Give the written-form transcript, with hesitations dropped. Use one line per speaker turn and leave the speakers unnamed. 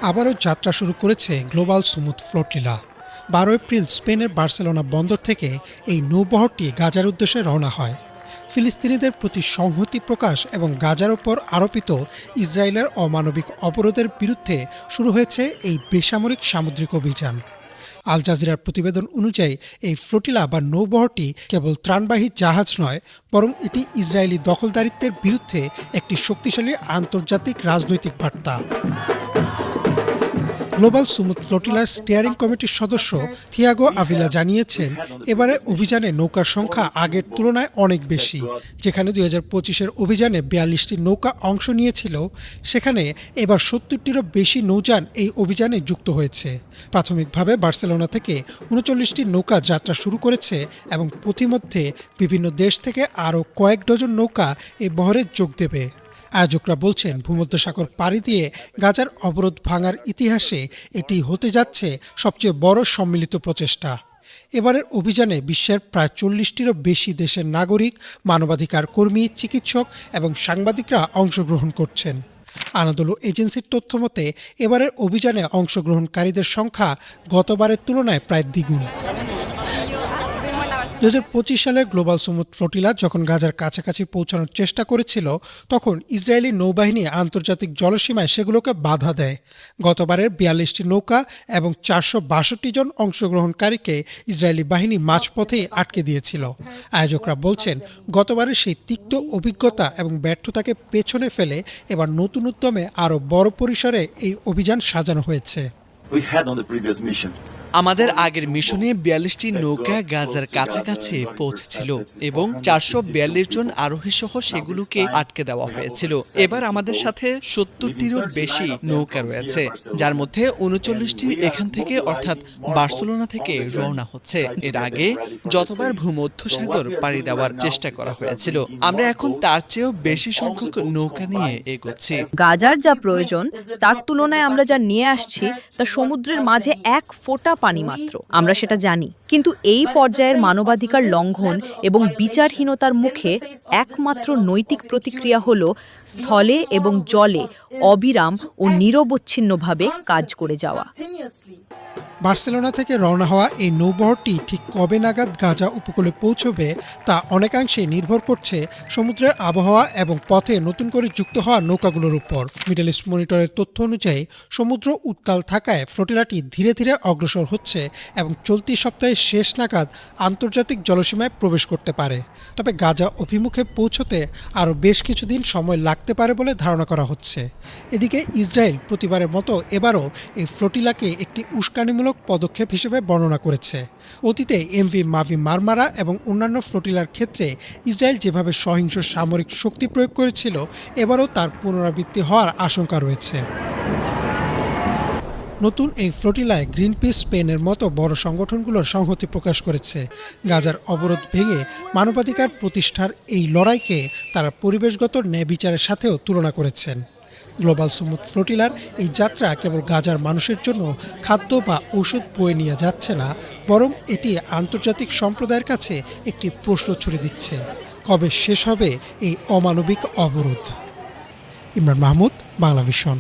আবারও যাত্রা শুরু করেছে গ্লোবাল সুমুদ ফ্লোটিলা। 12 এপ্রিল স্পেনের বার্সেলোনা বন্দর থেকে এই নৌবহরটি গাজার উদ্দেশ্যে রওনা হয়। ফিলিস্তিনিদের প্রতি সংহতি প্রকাশ এবং গাজার ওপর আরোপিত ইসরায়েলের অমানবিক অবরোধের বিরুদ্ধে শুরু হয়েছে এই বেসামরিক সামুদ্রিক অভিযান। আল জাজিরার প্রতিবেদন অনুযায়ী এই ফ্লোটিলা বা নৌবহরটি কেবল ত্রাণবাহী জাহাজ নয়, বরং এটি ইসরায়েলি দখলদারিত্বের বিরুদ্ধে একটি শক্তিশালী আন্তর্জাতিক রাজনৈতিক বার্তা। গ্লোবাল সুমুদ ফ্লোটিলার স্টিয়ারিং কমিটির সদস্য থিয়াগো আভিলা জানিয়েছেন, এবারে অভিযানে নৌকার সংখ্যা আগের তুলনায় অনেক বেশি। যেখানে 2025-এর অভিযানে 42টি নৌকা অংশ নিয়েছিল, সেখানে এবার 70টিরও বেশি নৌযান এই অভিযানে যুক্ত হয়েছে। প্রাথমিকভাবে বার্সেলোনা থেকে 39টি নৌকা যাত্রা শুরু করেছে এবং পথিমধ্যে বিভিন্ন দেশ থেকে আরও কয়েক ডজন নৌকা এই বহরে যোগ দেবে। আয়োজকরা বলছেন, ভূমধ্যসাগর পাড়ি দিয়ে গাজার অবরোধ ভাঙার ইতিহাসে এটি হতে যাচ্ছে সবচেয়ে বড় সম্মিলিত প্রচেষ্টা। এবারের অভিযানে বিশ্বের প্রায় 40টিরও বেশি দেশের নাগরিক, মানবাধিকার কর্মী, চিকিৎসক এবং সাংবাদিকরা অংশগ্রহণ করছেন। আনাদোলু এজেন্সির তথ্যমতে এবারের অভিযানে অংশগ্রহণকারীদের সংখ্যা গতবারের তুলনায় প্রায় দ্বিগুণ। 2025 সালে গ্লোবাল সুমুদ ফ্লোটিলা যখন গাজার কাছাকাছি পৌঁছানোর চেষ্টা করেছিল, তখন ইসরায়েলি নৌবাহিনী আন্তর্জাতিক জলসীমায় সেগুলোকে বাধা দেয়। গতবারের 42টি নৌকা এবং 462 জন অংশগ্রহণকারীকে ইসরায়েলি বাহিনী মাঝপথেই আটকে দিয়েছিল। আয়োজকরা বলছেন, গতবারের সেই তিক্ত অভিজ্ঞতা এবং ব্যর্থতাকে পেছনে ফেলে এবার নতুন উদ্যমে আরও বড় পরিসরে এই অভিযান সাজানো হয়েছে।
আমাদের আগের মিশনে 42টি নৌকা গাজার কাছাকাছি পৌঁছেছিল এবং 442 জন আরোহী সহ সেগুলোকে আটকে দেওয়া হয়েছিল। এবার আমাদের সাথে 70টিরও বেশি নৌকা রয়েছে, যার মধ্যে 39টি এখান থেকে অর্থাৎ বার্সেলোনা থেকে রওনা হচ্ছে। এর আগে যতবার ভূমধ্যসাগর পাড়ি দেওয়ার চেষ্টা করা হয়েছিল, আমরা এখন তার চেয়েও বেশি সংখ্যক নৌকা নিয়ে এগোচ্ছি।
গাজার যা প্রয়োজন তার তুলনায় আমরা যা নিয়ে আসছি তা সমুদ্রের মাঝে এক ফোঁটা পানি মাত্র। আমরা সেটা জানি, কিন্তু এই পর্যায়ের মানবাধিকার লঙ্ঘন এবং বিচারহীনতার মুখে একমাত্র নৈতিক প্রতিক্রিয়া হল স্থলে এবং জলে অবিরাম ও নিরবচ্ছিন্নভাবে কাজ করে যাওয়া।
বার্সেলোনা থেকে রওনা হওয়া এই নৌবহরটি ঠিক কবে নাগাদ গাজা উপকূলে পৌঁছবে তা অনেকাংশেই নির্ভর করছে সমুদ্রের আবহাওয়া এবং পথে নতুন করে যুক্ত হওয়া নৌকাগুলোর উপর। মিডল ইস্ট মনিটরের তথ্য অনুযায়ী সমুদ্র উত্তাল থাকায় ফ্লোটিলাটি ধীরে ধীরে অগ্রসর হচ্ছে এবং চলতি সপ্তাহের শেষ নাগাদ আন্তর্জাতিক জলসীমায় প্রবেশ করতে পারে। তবে গাজা অভিমুখে পৌঁছতে আরও বেশ কিছুদিন সময় লাগতে পারে বলে ধারণা করা হচ্ছে। এদিকে ইসরায়েল প্রতিবারের মতো এবারও এই ফ্লোটিলাকে একটি উস্কানিমূলক পদক্ষেপ হিসেবে বর্ণনা করেছে। অতীতে এমভি মাভি মারমারা এবং অন্যান্য ফ্লোটিলার ক্ষেত্রে ইসরায়েল যেভাবে সহিংস সামরিক শক্তি প্রয়োগ করেছিল, এবারও তার পুনরাবৃত্তি হওয়ার আশঙ্কা রয়েছে। নতুন এই ফ্লোটিলায় গ্রিনপিস, স্পেনের মতো বড় সংগঠনগুলোর সংহতি প্রকাশ করেছে। গাজার অবরোধ ভেঙে মানবাধিকার প্রতিষ্ঠার এই লড়াইকে তারা পরিবেশগত ন্যায় বিচারের সাথেও তুলনা করেছেন। গ্লোবাল সুমুদ ফ্লোটিলার এই যাত্রা কেবল গাজার মানুষের জন্য খাদ্য বা ঔষধ বয়ে নিয়ে যাচ্ছে না, বরং এটি আন্তর্জাতিক সম্প্রদায়ের কাছে একটি প্রশ্ন ছুড়ে দিচ্ছে, কবে শেষ হবে এই অমানবিক অবরোধ। ইমরান মাহমুদ, বাংলা ভিশন।